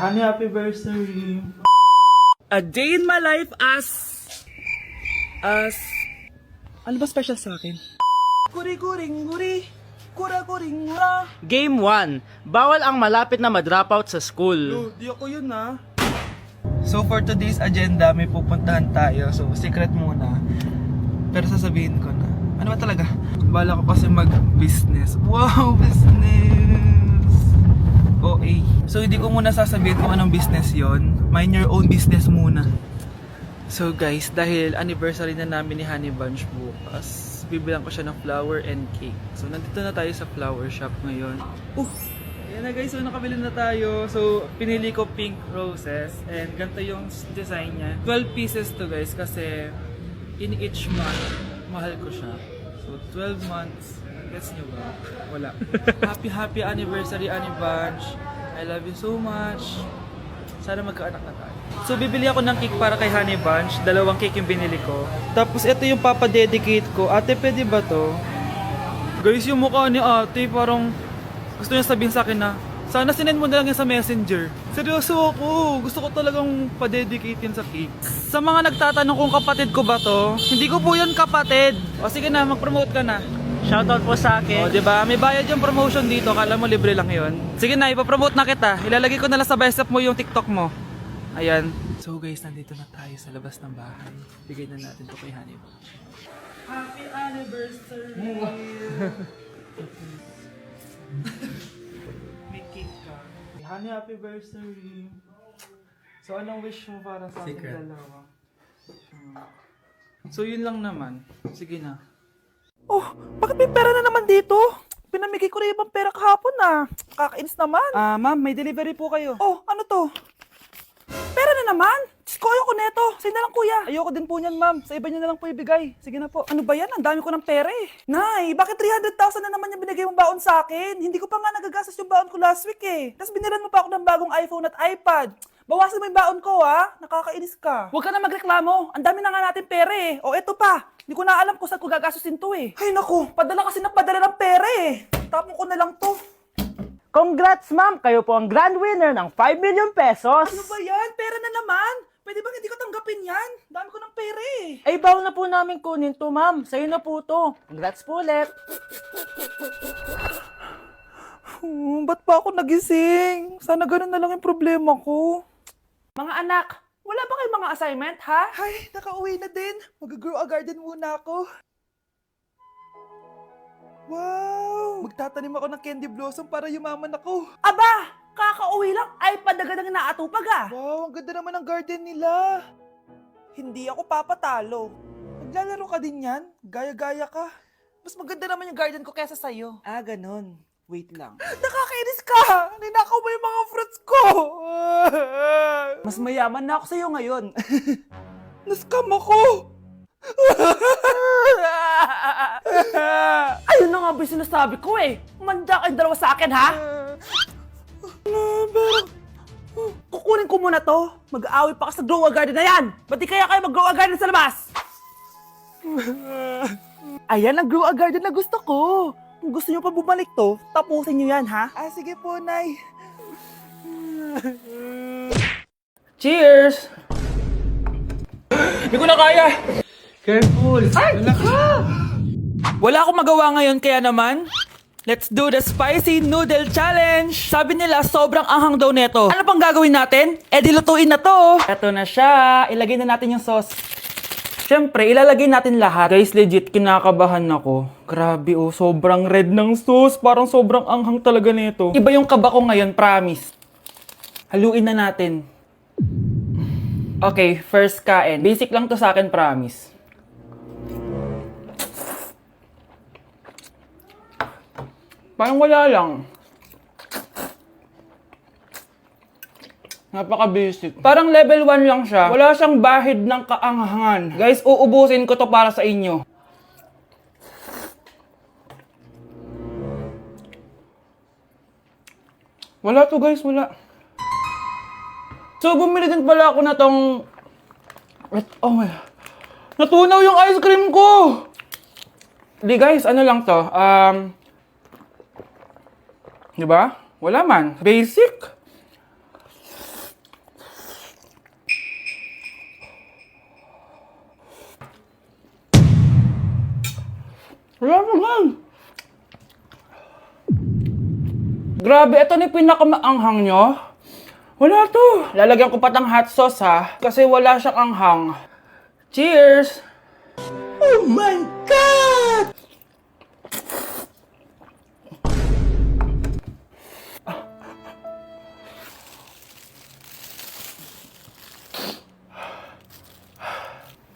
Honey, happy birthday. A day in my life as ano ba special sa akin? Guri-guring-guri, kura-guring-gura. Game 1. Bawal ang malapit na ma-dropout sa school. Yo, di ako yun ha. So for today's agenda, may pupuntahan tayo. So secret muna. Pero sasabihin ko na. Ano ba talaga? Bala ko kasi mag-business. Wow, business! OA. So hindi ko muna sasabihin kung anong business yon. Mind your own business muna. So guys, dahil anniversary na namin ni Honey Bunch bukas, bibilang ko siya ng flower and cake. So nandito na tayo sa flower shop ngayon. Ayan na guys, so nakabili na tayo. So pinili ko pink roses and ganito yung design niya. 12 pieces to guys kasi in each month, mahal ko siya. So 12 months, gets nyo ba? Wala. Happy anniversary Honey Bunch. I love you so much. Sana magkaanak na tayo. So bibili ako ng cake para kay Honey Bunch. 2 cake yung binili ko. Tapos ito yung papadedicate ko. Ate, pwede ba to? Guys, yung mukha ni ate parang gusto niya sabihin sa akin na sana sinend mo na lang yan sa messenger. Seryoso ako. Gusto ko talagang padedicate yun sa cake. Sa mga nagtatanong kung kapatid ko ba to, hindi ko po yun kapatid. O sige na, mag-promote ka na. Shoutout po sa akin. O diba, may bayad yung promotion dito. Kala mo libre lang yun. Sige na, ipapromote na kita. Ilalagay ko na lang sa bicep mo yung TikTok mo. Ayan. So guys, nandito na tayo sa labas ng bahay. Bigay na natin to kay Honey Bunch. Happy anniversary! May cake ka. Honey, happy birthday! So anong wish mo para sa ating dalawa? So yun lang naman. Sige na. Oh, bakit may pera na naman dito? Pinamigay ko na ibang pera kahapon na. Kakainis naman. Ma'am, may delivery po kayo. Oh, ano to? Pera na naman? Diyos ko, ayoko neto. Sa'yo na lang kuya. Ayoko din po niyan ma'am. Sa iba niyo na lang po ibigay. Sige na po. Ano ba yan? Ang dami ko ng pera eh. Nay, bakit 300,000 na naman yung binigay mong baon sa akin? Hindi ko pa nga nagagastos yung baon ko last week eh. Tapos biniran mo pa ako ng bagong iPhone at iPad. Bawasan mo yung baon ko ha. Nakakainis ka. Huwag ka na magreklamo. Ang dami na nga natin pera eh. O eto pa. Hindi ko na alam kung saan ko gagastusin to eh. Ay naku, padala kasi ng padala ng pera eh. Tapon ko na lang to. Congrats ma'am! Kayo po ang grand winner ng 5 million pesos. Ano ba yan? Pera na naman. Pwede ba hindi ko tanggapin yan? Dami ko ng pera eh. Ay, bawal na po namin kunin to ma'am. Sa'yo na po to. Congrats po ulit. Ba't pa ako nagising? Sana ganun na lang yung problema ko. Mga anak, wala ba kayong mga assignment, ha? Ay, nakauwi na din. Mag-grow a garden muna ako. Wow! Magtatanim ako ng candy blossom para yumaman ako. Aba! Kakauwi lang ay padaga ng inaatupag ah. Wow, ang ganda naman ng garden nila. Hindi ako papatalo. Maglalaro ka din yan? Gaya-gaya ka. Mas maganda naman yung garden ko kesa sa'yo. Ah, ganun. Wait lang. Nakakainis ka! Ninakaw mo yung mga fruits ko! Mas mayaman na ako sa'yo ngayon. Nascam ako! Ayun na nga ba yung sinasabi ko eh. Manda kayong dalawa sa akin ha? Pero, kukunin ko muna to. Mag-aaway pa ka sa grow a garden na yan. Ba't di kaya kayo mag-grow a garden sa labas? Ayan ang grow a garden na gusto ko. Kung gusto nyo pa bumalik to, tapusin nyo yan, ha? Ah, sige po, Nay. Cheers! Hindi ko na kaya! Careful! Ay! Wala akong magawa ngayon, kaya naman, let's do the spicy noodle challenge! Sabi nila, sobrang anghang daw neto. Ano pang gagawin natin? Eh, dilutuin na to! Eto na siya. Ilagay na natin yung sauce. Siyempre, ilalagay natin lahat. Guys, legit, kinakabahan ako. Grabe oh, sobrang red ng sauce. Parang sobrang anghang talaga nito. Iba yung kaba ko ngayon, promise. Haluin na natin. Okay, first kain. Basic lang to sa akin, promise. Parang wala lang. Napaka-basic. Parang level 1 lang siya. Wala siyang bahid ng kaanghangan. Guys, uubusin ko to para sa inyo. Wala to guys, wala. So, bumili din pala ako na tong... Oh my... Natunaw yung ice cream ko! Di guys, ano lang to? Diba? Wala man. Basic. Wala naman. Grabe, ito na yung pinakamaanghang nyo. Wala to. Lalagyan ko pa ng hot sauce ha. Kasi wala siyang anghang. Cheers! Oh my God!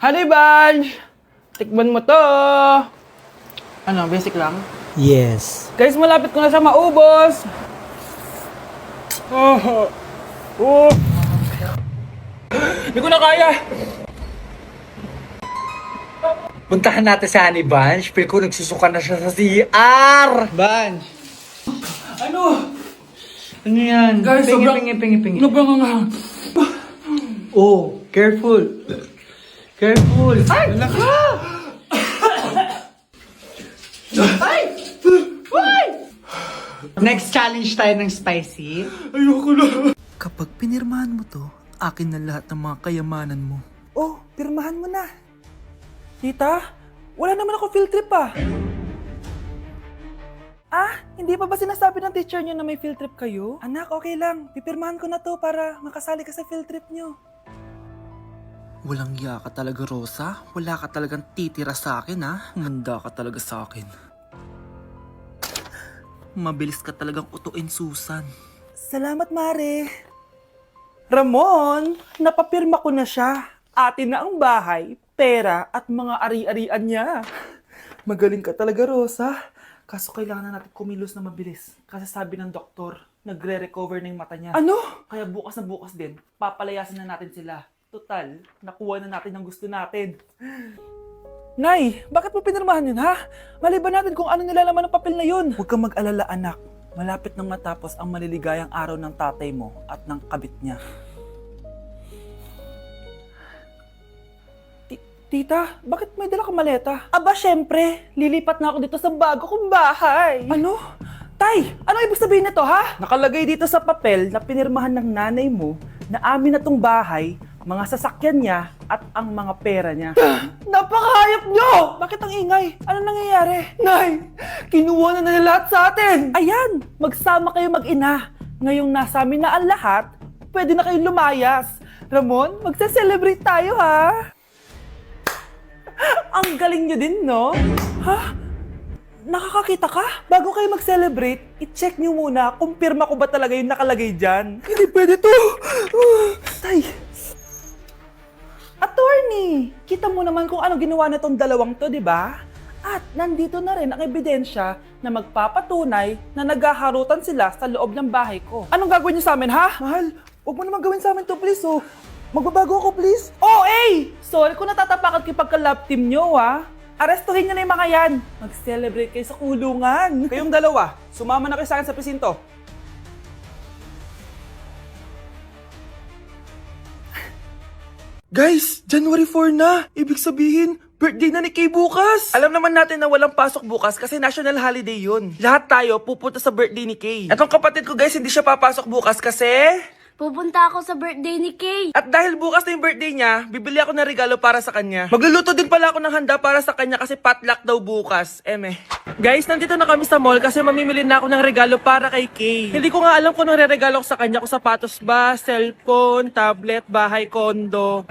Honey Bunch! Tikman mo to! Ano, basic lang? Yes. Guys, malapit ko na siya maubos! Hindi ko na kaya! Puntahan natin si Honey Bunch. Feel ko nagsusuka na siya sa CR. Bunch! Ano? Ano yan? Guys, pingi. Sobrang anghang. Oh, careful. Careful. Ay! Ay! Ay! Next challenge tayo ng spicy. Ayoko na. Kapag pinirmahan mo to, akin na lahat ng mga kayamanan mo. Oh, pirmahan mo na. Tita, wala naman ako field trip ah. Ah, hindi pa ba sinasabi ng teacher niyo na may field trip kayo? Anak, okay lang. Pipirmahan ko na to para makasali ka sa field trip niyo. Walang iya ka talaga, Rosa. Wala ka talagang titira sa akin, ha? Manda ka talaga sa akin. Mabilis ka talagang utuin, Susan. Salamat, Mare. Ramon, napapirma ko na siya. Atin na ang bahay, pera at mga ari-arian niya. Magaling ka talaga, Rosa. Kaso kailangan na natin kumilos na mabilis. Kasi sabi ng doktor, nagre-recover na yung mata niya. Ano? Kaya bukas na bukas din, papalayasin na natin sila. Total, nakuha na natin ang gusto natin. Nay, bakit mo pinirmahan yun, ha? Maliban natin kung ano nilalaman ng papel na yun. Huwag kang mag-alala, anak. Malapit nang matapos ang maliligayang araw ng tatay mo at ng kabit niya. Tita, bakit may dala kang maleta? Aba, syempre. Lilipat na ako dito sa bago kong bahay. Ano? Tay, ano ibig sabihin nito, ha? Nakalagay dito sa papel na pinirmahan ng nanay mo na amin na tong bahay, mga sasakyan niya at ang mga pera niya. Napakahayop nyo! Bakit ang ingay? Ano nangyayari? Nay, kinuha na nila lahat sa atin! Ayan, magsama kayo mag-ina. Ngayong nasa amin na ang lahat, pwede na kayong lumayas. Ramon, magse-celebrate tayo, ha? Ang galing nyo din, no? Ha? Nakakakita ka? Bago kayo mag-celebrate, i-check nyo muna kung pirma ko ba talaga yung nakalagay dyan. Hindi pwede to! Tay! Attorney! Kita mo naman kung ano ginawa na tong dalawang to, di ba? At nandito na rin ang ebidensya na magpapatunay na naghaharutan sila sa loob ng bahay ko. Anong gagawin niyo sa amin, ha? Mahal, huwag mo naman gawin sa amin to, please, oh. Magbabago ako, please. Oh, eh! Sorry kung natatapakan kayo pagka-love team nyo, ha? Arestuhin nyo na yung mga yan. Mag-celebrate kayo sa kulungan. Kayong dalawa, sumama na kayo sa akin sa presinto. Guys, January 4 na. Ibig sabihin, birthday na ni Kay bukas. Alam naman natin na walang pasok bukas kasi national holiday yun. Lahat tayo pupunta sa birthday ni Kay. Etong kapatid ko guys, hindi siya papasok bukas kasi... Pupunta ako sa birthday ni Kay. At dahil bukas na yung birthday niya, bibili ako ng regalo para sa kanya. Magluluto din pala ako ng handa para sa kanya kasi potluck daw bukas. Guys, nandito na kami sa mall kasi mamimili na ako ng regalo para kay Kay. Hindi ko nga alam kung anong re-regalo ko sa kanya. Kung sapatos ba, cellphone, tablet, bahay, kondo.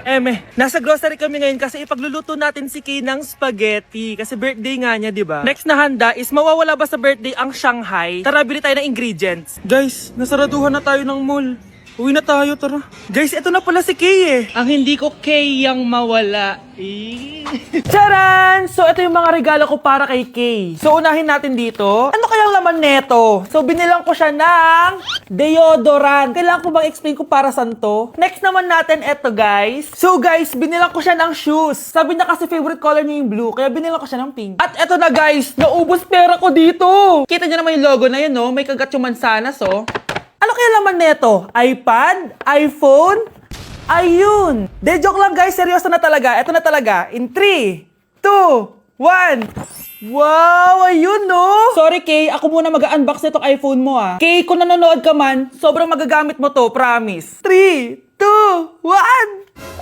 Nasa grocery kami ngayon kasi ipagluluto natin si Kay ng spaghetti. Kasi birthday nga niya, di ba? Next na handa is mawawala ba sa birthday ang Shanghai? Tara, bili tayo ng ingredients. Guys, nasaraduhan na tayo ng mall. Uwi na tayo, tara. Guys, ito na pala si Kay eh. Ang hindi ko Kay yang mawala. Charan! So, ito yung mga regalo ko para kay Kay. So, unahin natin dito. Ano kayang laman neto? So, binilang ko siya ng deodorant. Kailangan ko bang explain ko para saan to? Next naman natin ito, guys. So, guys, binilang ko siya ng shoes. Sabi na kasi favorite color niya yung blue, kaya binilang ko siya ng pink. At ito na, guys. Naubos pera ko dito. Kita niyo naman yung logo na yun, no? May kagat yung mansanas, oh. Ano kaya laman neto? iPad? iPhone? Ayun! De, joke lang guys, seryoso na talaga. Ito na talaga. In 3, 2, 1. Wow, ayun no! Sorry Kay, ako muna mag-unbox nitong iPhone mo ah. Kay, kung nanonood ka man, sobrang magagamit mo to, promise. 3, 2, 1.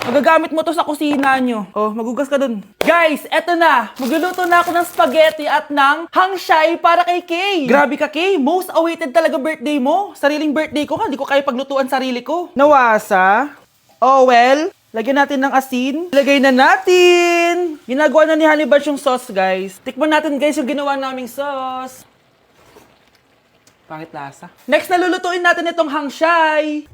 Magagamit mo to sa kusina nyo. Oh, magugas ka dun. Guys, eto na. Magluluto na ako ng spaghetti at ng hangshai para kay Kay. Grabe ka, Kay. Most awaited talaga birthday mo. Sariling birthday ko, hindi ko kaya paglutuan sarili ko. Nawasa. Oh, well. Lagyan natin ng asin. Lagay na natin. Ginagawa na ni Honey Bunch yung sauce, guys. Tikman natin, guys, yung ginawa naming sauce. Pangit lasa. Next, nalulutuin natin itong hangshai.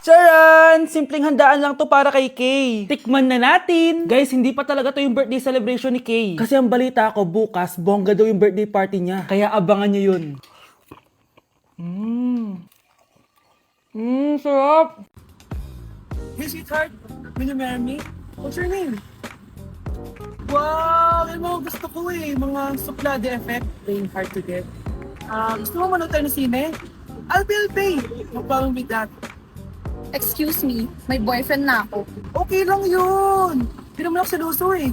Charan! Simpleng handaan lang to para kay Kay. Tikman na natin. Guys, hindi pa talaga to yung birthday celebration ni Kay. Kasi ang balita ko, bukas, bongga daw yung birthday party niya. Kaya abangan nyo yun. Sarap! Hey, sweetheart. Will you marry me? What's your name? Wow! Alam mo, gusto ko eh. Mga suplade effect. Playing hard to get. Gusto mo manood tayo ng sine? I'll pay. No problem with that. Excuse me, may boyfriend na ako. Okay lang yun. Hindi naman ako seloso eh.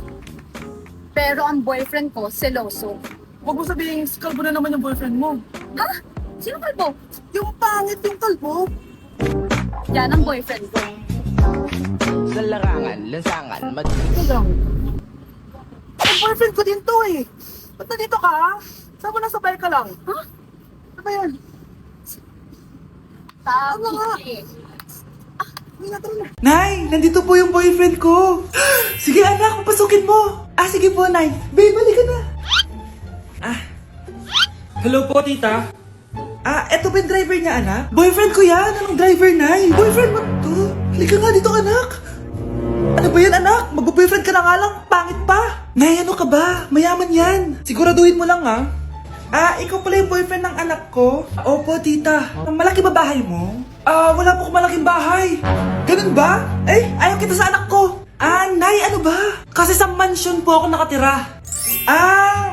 Pero ang boyfriend ko, seloso. Huwag mo sabihin, kalbo na naman yung boyfriend mo. Ha? Sino kalbo? Yung pangit yung kalbo. Yan ang boyfriend ko. Sa larangan, lansangan, Ito lang. Ang boyfriend ko din to eh. Ba't nandito ka? Saan mo nasabay ka lang? Ha? Ano ba yan? Tama nga. Hindi na na. Nay, nandito po yung boyfriend ko. Sige anak, papasukin mo. Sige po, Nay. Babe, balik ka na. Hello po, tita. Eto ba yung driver niya, anak? Boyfriend ko yan. Anong driver, Nay? Boyfriend mo to? Halika nga dito, anak. Ano ba yan, anak? Mag-boyfriend ka na nga lang. Pangit pa. Nay, ano ka ba? Mayaman yan. Siguraduhin mo lang, ha? Ikaw pala yung boyfriend ng anak ko? Opo, tita. Malaki ba bahay mo? Wala po akong malaking bahay. Ganun ba? Ayaw kita sa anak ko. Nay, ano ba? Kasi sa mansion po ako nakatira.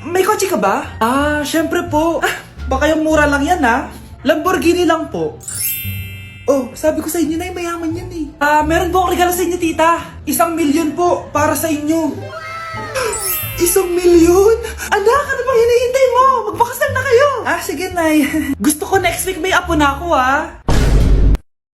May kotse ka ba? Syempre po. Baka yung mura lang yan, ha? Lamborghini lang po. Oh, sabi ko sa inyo, Nay, mayaman yan eh. Meron po akong regalo sa inyo, tita. 1,000,000 po para sa inyo. 1,000,000? Anak, ano bang hinihintay mo? Magpakasal na kayo. Sige, Nay. Gusto ko next week may apo na ako, ha?